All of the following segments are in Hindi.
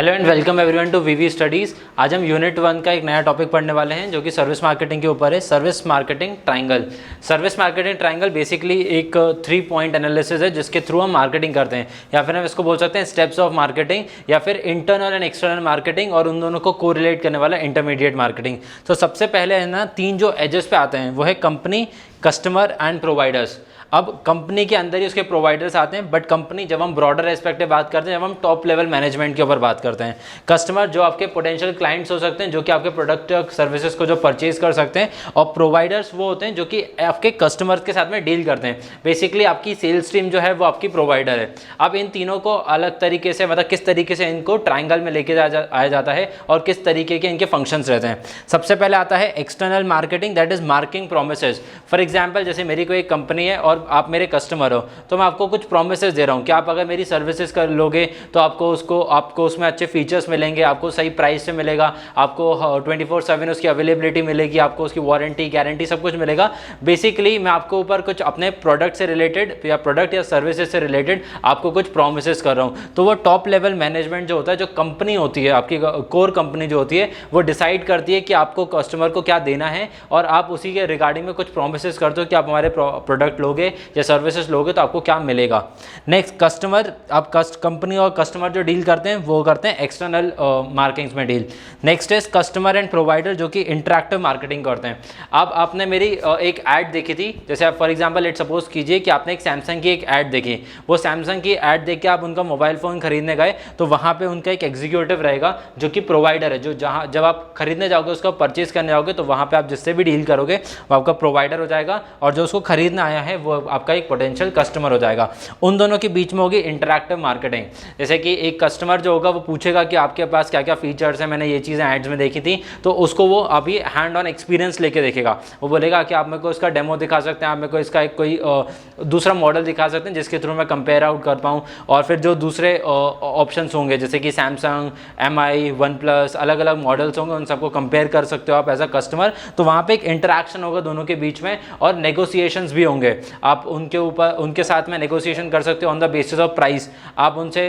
Hello and welcome everyone to VV studies. आज हम यूनिट 1 का एक नया टॉपिक पढ़ने वाले हैं जो कि सर्विस मार्केटिंग के ऊपर है। Service marketing triangle. Service marketing triangle basically एक 3 पॉइंट एनालिसिस है जिसके थ्रू हम मार्केटिंग करते हैं, या फिर हम इसको बोल सकते हैं स्टेप्स ऑफ मार्केटिंग, या फिर इंटरनल एंड एक्सटर्नल मार्केटिंग, और उन दोनों को कोरिलेट करने वाला इंटरमीडिएट मार्केटिंग। तो सबसे पहले है ना, 3 जो एजेस पे आते हैं वो है कंपनी, कस्टमर एंड प्रोवाइडर्स। अब कंपनी के अंदर ही उसके प्रोवाइडर्स आते हैं, बट कंपनी जब हम ब्रॉडर एस्पेक्ट पे बात करते हैं, जब हम टॉप लेवल मैनेजमेंट के ऊपर बात करते हैं। कस्टमर जो आपके पोटेंशियल क्लाइंट्स हो सकते हैं, जो कि आपके प्रोडक्ट सर्विसेज को जो परचेज कर सकते हैं, और प्रोवाइडर्स वो होते हैं जो कि आपके कस्टमर्स के साथ में डील करते हैं। बेसिकली आपकी सेल्स टीम जो है वो आपकी प्रोवाइडर है। अब इन तीनों को अलग तरीके से, मतलब किस तरीके से इनको ट्रायंगल में लेके आया जाता है और किस तरीके के इनके फंक्शंस रहते हैं। सबसे पहले आता है external marketing, that is marking promises. For example, जैसे मेरी कोई एक कंपनी है और आप मेरे कस्टमर हो, तो मैं आपको कुछ प्रोमिसेस दे रहा हूँ कि आप अगर मेरी सर्विसेज कर लोगे तो आपको उसमें अच्छे फीचर्स मिलेंगे, आपको सही प्राइस से मिलेगा, आपको 24/7 उसकी अवेलेबिलिटी मिलेगी, आपको उसकी वारंटी गारंटी सब कुछ मिलेगा। बेसिकली मैं आपको ऊपर कुछ अपने प्रोडक्ट से रिलेटेड या प्रोडक्ट या सर्विसेज से रिलेटेड आपको कुछ प्रोमिसेस कर रहा हूँ। तो वो टॉप लेवल मैनेजमेंट जो होता है, जो कंपनी होती है, आपकी कोर कंपनी जो होती है, वो डिसाइड करती है कि आपको कस्टमर को क्या देना है, और आप उसी के रिगार्डिंग में कुछ प्रोमिसेस करते हो कि आप हमारे प्रोडक्ट लोगे या सर्विसेज लोगे तो आपको क्या मिलेगा। नेक्स्ट कस्टमर, आप कंपनी और कस्टमर जो डील करते हैं वो करते हैं एक्सटर्नल मार्केटिंग में deal. Next is customer and provider, जो कि इंटरैक्टिव मार्केटिंग करते हैं। अब आपने मेरी एक ऐड देखी थी, जैसे आप फॉर एग्जांपल लेट सपोज कीजिए कि आपने एक सैमसंग की एक ऐड देखी। वो सैमसंग की ऐड देख के आप उनका मोबाइल फ़ोन खरीदने गए, तो वहाँ पे उनका एक एग्जीक्यूटिव रहेगा जो कि प्रोवाइडर है, जो जब आप खरीदने जाओगे, उसको परचेज करने जाओगे, तो वहाँ पर आप जिससे भी डील करोगे वो आपका प्रोवाइडर हो जाएगा, और जो उसको खरीदना आया है वो आपका एक पोटेंशियल कस्टमर हो जाएगा। उन दोनों के बीच में होगी इंटरैक्टिव मार्केटिंग। जैसे कि एक कस्टमर जो होगा वो पूछेगा कि आपके पास क्या क्या फीचर्स हैं, मैंने ये चीज़ें एड्स में देखी थी, तो उसको वो अभी हैंड ऑन एक्सपीरियंस लेके देखेगा। वो बोलेगा कि आप मेरे को इसका डेमो दिखा सकते हैं, आप मेरे को इसका एक कोई दूसरा मॉडल दिखा सकते हैं जिसके थ्रू मैं कंपेयर आउट कर पाऊँ। और फिर जो दूसरे ऑप्शंस होंगे, जैसे कि सैमसंग, MI, OnePlus, अलग अलग मॉडल्स होंगे, उन सबको कंपेयर कर सकते हो आप एज अ कस्टमर। तो वहाँ पर एक इंटरैक्शन होगा दोनों के बीच में, और नेगोशिएशंस भी होंगे। आप उनके साथ में नेगोशिएशन कर सकते हो on the basis of price. आप उनसे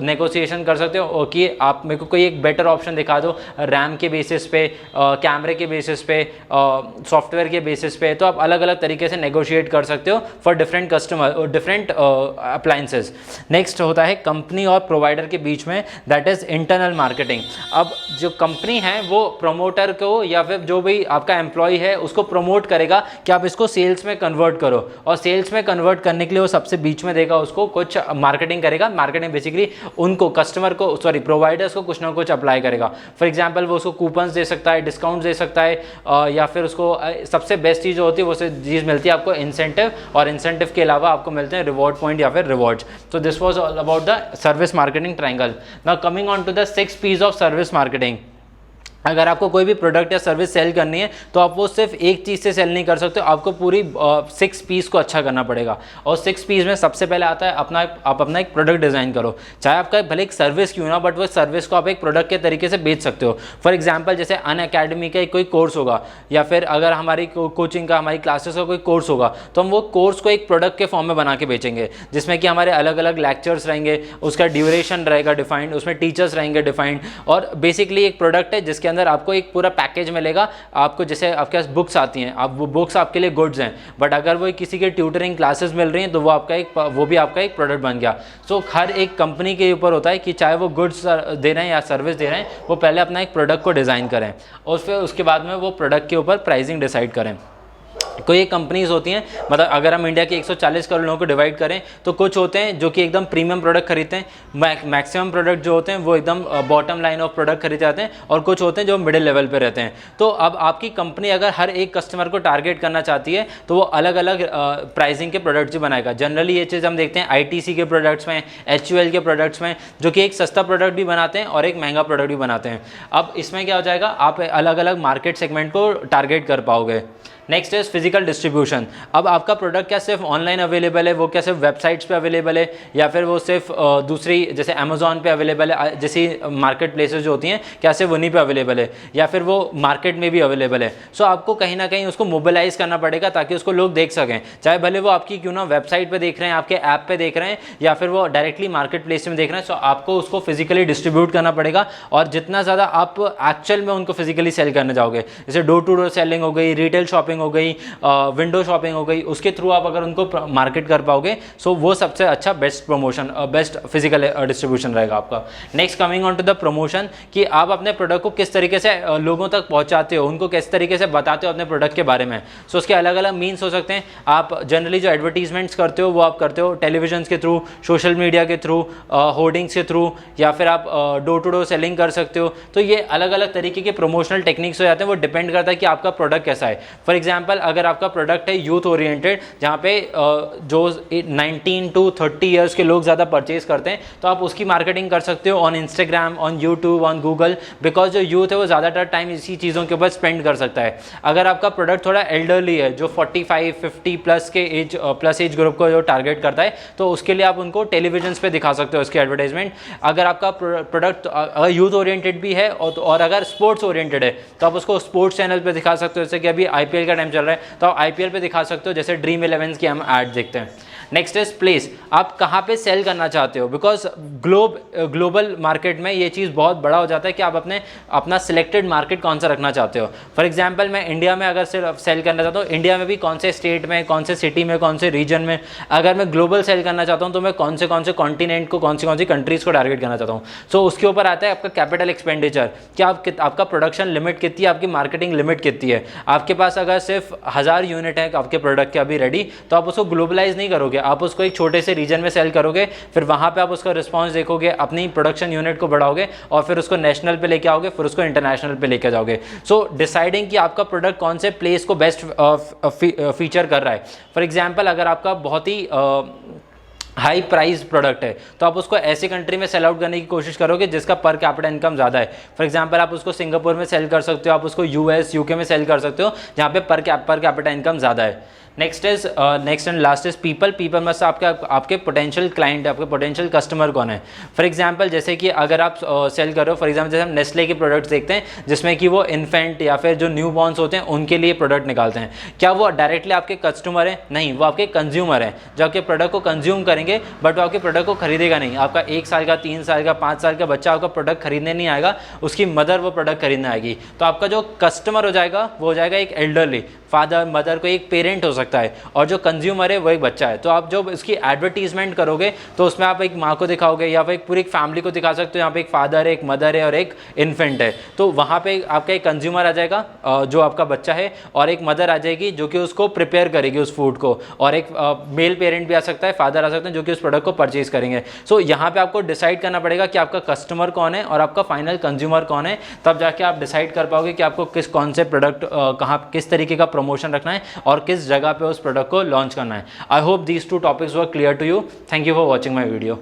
नेगोशिएशन कर सकते हो कि आप मेरे को कोई एक बेटर ऑप्शन दिखा दो, रैम के बेसिस पे, कैमरे के बेसिस पे, सॉफ्टवेयर के बेसिस पे। तो आप अलग अलग तरीके से नेगोशिएट कर सकते हो फॉर डिफरेंट कस्टमर और डिफरेंट अप्लायंसेस। नेक्स्ट होता है कंपनी और प्रोवाइडर के बीच में, दैट इज इंटरनल मार्केटिंग। अब जो कंपनी है वो प्रमोटर को या फिर जो भी आपका एम्प्लॉय है उसको प्रमोट करेगा कि आप इसको सेल्स में कन्वर्ट करो, और सेल्स में कन्वर्ट करने के लिए वो सबसे बीच में देगा, उसको कुछ मार्केटिंग करेगा। मार्केटिंग बेसिकली उनको प्रोवाइडर्स को कुछ ना कुछ अप्लाई करेगा। फॉर एग्जांपल वो उसको कूपन्स दे सकता है, डिस्काउंट दे सकता है, या फिर उसको सबसे बेस्ट चीज़ होती है वो चीज़ मिलती है आपको इंसेंटिव, और इंसेंटिव के अलावा आपको मिलते हैं रिवॉर्ड पॉइंट या फिर रिवॉर्ड्स। तो this was all about the service marketing triangle. Now coming on to the 6 P's of service marketing. अगर आपको कोई भी प्रोडक्ट या सर्विस सेल करनी है तो आप वो सिर्फ एक चीज़ से सेल नहीं कर सकते, आपको पूरी 6 P's को अच्छा करना पड़ेगा। और 6 P's में सबसे पहले आता है आप अपना एक प्रोडक्ट डिज़ाइन करो। चाहे आपका भले एक सर्विस क्यों ना, बट वो सर्विस को आप एक प्रोडक्ट के तरीके से बेच सकते हो। फॉर एग्जाम्पल, जैसे अनअकैडमी का कोई कोर्स होगा, या फिर अगर हमारी कोचिंग का, हमारी क्लासेस का कोई कोर्स होगा, तो हम वो कोर्स को एक प्रोडक्ट के फॉर्म में बना के बेचेंगे, जिसमें कि हमारे अलग अलग लेक्चर्स रहेंगे, उसका ड्यूरेशन रहेगा डिफाइंड, उसमें टीचर्स रहेंगे डिफाइंड, और बेसिकली एक प्रोडक्ट है जिसके अंदर आपको एक पूरा पैकेज मिलेगा। आपको जैसे आपके पास बुक्स आती हैं, आप वो बुक्स आपके लिए गुड्स हैं, बट अगर वो किसी के ट्यूटरिंग क्लासेस मिल रही हैं तो वो भी आपका एक प्रोडक्ट बन गया। सो हर एक कंपनी के ऊपर होता है कि चाहे वो गुड्स दे रहे हैं या सर्विस दे रहे हैं, वो पहले अपना एक प्रोडक्ट को डिज़ाइन करें, और फिर उसके बाद में वो प्रोडक्ट के ऊपर प्राइसिंग डिसाइड करें। कोई एक कंपनीज होती हैं, मतलब अगर हम इंडिया के 140 करोड़ लोगों को डिवाइड करें, तो कुछ होते हैं जो कि एकदम प्रीमियम प्रोडक्ट खरीदते हैं, मैक्सिमम प्रोडक्ट जो होते हैं वो एकदम बॉटम लाइन ऑफ प्रोडक्ट खरीदे जाते हैं, और कुछ होते हैं जो मिडिल लेवल पे रहते हैं। तो अब आपकी कंपनी अगर हर एक कस्टमर को टारगेट करना चाहती है तो वो अलग अलग प्राइसिंग के प्रोडक्ट्स ही बनाएगा। जनरली ये चीज़ हम देखते हैं ITC के प्रोडक्ट्स में, HUL के प्रोडक्ट्स में, जो कि एक सस्ता प्रोडक्ट भी बनाते हैं और एक महंगा प्रोडक्ट भी बनाते हैं। अब इसमें क्या हो जाएगा, आप अलग अलग मार्केट सेगमेंट को टारगेट कर पाओगे। Next is physical distribution. अब आपका प्रोडक्ट क्या सिर्फ ऑनलाइन अवेलेबल है, वो क्या सिर्फ वेबसाइट्स पे अवेलेबल है, या फिर वो सिर्फ दूसरी जैसे अमेजोन पे अवेलेबल है, जैसी मार्केट प्लेसेस जो होती हैं क्या सिर्फ उन्हीं पे अवेलेबल है, या फिर वो मार्केट में भी अवेलेबल है। सो आपको कहीं ना कहीं उसको मोबिलाइज करना पड़ेगा ताकि उसको लोग देख सकें, चाहे भले वो आपकी क्यों ना वेबसाइट पे देख रहे हैं, आपके ऐप पे देख रहे हैं, या फिर वो डायरेक्टली मार्केट प्लेस में देख रहे हैं। सो आपको उसको फिजिकली डिस्ट्रीब्यूट करना पड़ेगा, और जितना ज़्यादा आप एक्चुअल में उनको फिजिकली सेल करने जाओगे, जैसे डोर टू डोर सेलिंग हो गई, रिटेल शॉपिंग हो गई, विंडो शॉपिंग हो गई, उसके थ्रू आप अगर उनको मार्केट कर पाओगे, सो वो सबसे अच्छा best promotion, best physical distribution रहेगा आपका। Next coming on to the promotion, कि आप अपने प्रोडक्ट को किस तरीके से लोगों तक पहुंचाते हो, उनको किस तरीके से बताते हो अपने प्रोडक्ट के बारे में। सो उसके अलग अलग मीन्स हो सकते हैं। आप जनरली जो एडवर्टीजमेंट्स करते हो वो आप करते हो टेलीविजन के थ्रू, सोशल मीडिया के थ्रू, होर्डिंग्स के थ्रू, या फिर आप डोर टू डोर सेलिंग कर सकते हो। तो ये अलग अलग तरीके के प्रमोशनल टेक्निक्स हो जाते हैं, वो डिपेंड करता है कि आपका प्रोडक्ट कैसा है। फॉर एग्जाम्पल अगर आपका प्रोडक्ट है यूथ ओरिएंटेड, जहाँ पे जो 19 to 30 ईयर्स के लोग ज़्यादा परचेज करते हैं, तो आप उसकी मार्केटिंग कर सकते हो on Instagram, on YouTube, on Google, because जो यूथ है वो ज़्यादातर टाइम इसी चीज़ों के ऊपर स्पेंड कर सकता है। अगर आपका प्रोडक्ट थोड़ा एल्डरली है, जो 45-50 प्लस के प्लस एज ग्रुप को जो टारगेट करता है, तो उसके लिए आप उनको टेलीविजन पे दिखा सकते हो उसकी एडवर्टाइजमेंट। अगर आपका प्रोडक्ट अगर यूथ ओरिएंटेड भी है और अगर स्पोर्ट्स ओरिएंटेड है, तो आप उसको स्पोर्ट्स चैनल पे दिखा सकते हो, जैसे कि अभी आईपीएल का टाइम चल रहा है तो आप आईपीएल पे दिखा सकते हो, जैसे ड्रीम 11 की हम ऐड देखते हैं। नेक्स्ट इज प्लेस, आप कहाँ पे सेल करना चाहते हो, बिकॉज ग्लोबल मार्केट में ये चीज़ बहुत बड़ा हो जाता है कि आप अपना सिलेक्टेड मार्केट कौन सा रखना चाहते हो। फॉर एग्जांपल मैं इंडिया में अगर सिर्फ सेल करना चाहता हूँ, इंडिया में भी कौन से स्टेट में, कौन से सिटी में, कौन से रीजन में। अगर मैं ग्लोबल सेल करना चाहता हूँ तो मैं कौन से कॉन्टिनेंट को, कौन सी कंट्रीज़ को टारगेट करना चाहता हूँ। सो उसके ऊपर आता है आपका कैपिटल एक्सपेंडिचर, कि आपका प्रोडक्शन लिमिट कितनी है, आपकी मार्केटिंग लिमिट कितनी है। आपके पास अगर सिर्फ 1000 यूनिट है आपके प्रोडक्ट के अभी रेडी, तो आप उसको ग्लोबलाइज नहीं करोगे, आप उसको एक छोटे से रीजन में सेल करोगे, फिर वहाँ पे आप उसका रिस्पांस देखोगे, अपनी प्रोडक्शन यूनिट को बढ़ाओगे, और फिर उसको नेशनल पे लेके आओगे, फिर उसको इंटरनेशनल पे लेके जाओगे। सो डिसाइडिंग कि आपका प्रोडक्ट कौन से प्लेस को बेस्ट फीचर कर रहा है। फॉर एग्जांपल अगर आपका बहुत ही हाई प्राइस प्रोडक्ट है, तो आप उसको ऐसी कंट्री में सेल आउट करने की कोशिश करोगे जिसका पर कैपिटा इनकम ज़्यादा है। फॉर एग्जांपल आप उसको सिंगापुर में सेल कर सकते हो, आप उसको यूएस, यूके में सेल कर सकते हो, जहाँ पे पर कैपिटा इनकम ज़्यादा है। Next and last is people must आपके पोटेंशियल क्लाइंट, आपके पोटेंशियल कस्टमर कौन है। फॉर एग्जांपल जैसे कि अगर आप सेल कर रहे हो, फॉर एग्जांपल जैसे हम नेस्ले के प्रोडक्ट्स देखते हैं जिसमें कि वो इन्फेंट या फिर जो न्यू बॉर्न्स होते हैं उनके लिए प्रोडक्ट निकालते हैं, क्या वो डायरेक्टली आपके कस्टमर हैं? नहीं, वो आपके कंज्यूमर हैं जो आपके प्रोडक्ट को कंज्यूम करेंगे, बट वो आपके प्रोडक्ट को खरीदेगा नहीं। आपका 1 साल का, 3 साल का, 5 साल का बच्चा आपका प्रोडक्ट खरीदने नहीं आएगा, उसकी मदर वो प्रोडक्ट खरीदने आएगी। तो आपका जो कस्टमर हो जाएगा वो हो जाएगा एक एल्डरली, फादर मदर को एक पेरेंट हो सकता है, और जो कंज्यूमर है वो एक बच्चा है। तो आप जब इसकी एडवर्टीजमेंट करोगे तो उसमें आप एक माँ को दिखाओगे, या फिर एक पूरी फैमिली को दिखा सकते हो, यहाँ पे एक फादर है, एक मदर है और एक इन्फेंट है। तो वहाँ पे आपका एक कंज्यूमर आ जाएगा जो आपका बच्चा है, और एक मदर आ जाएगी जो कि उसको प्रिपेयर करेगी उस फूड को, और एक मेल पेरेंट भी आ सकता है, फादर आ सकते हैं, जो कि उस प्रोडक्ट को परचेज करेंगे। सो यहाँ पे आपको डिसाइड करना पड़ेगा कि आपका कस्टमर कौन है और आपका फाइनल कंज्यूमर कौन है, तब जाके आप डिसाइड कर पाओगे कि आपको कौन से प्रोडक्ट कहाँ किस तरीके का प्रमोशन रखना है और किस जगह पे उस प्रोडक्ट को लॉन्च करना है। I hope these 2 topics were clear to you. Thank you for watching my video.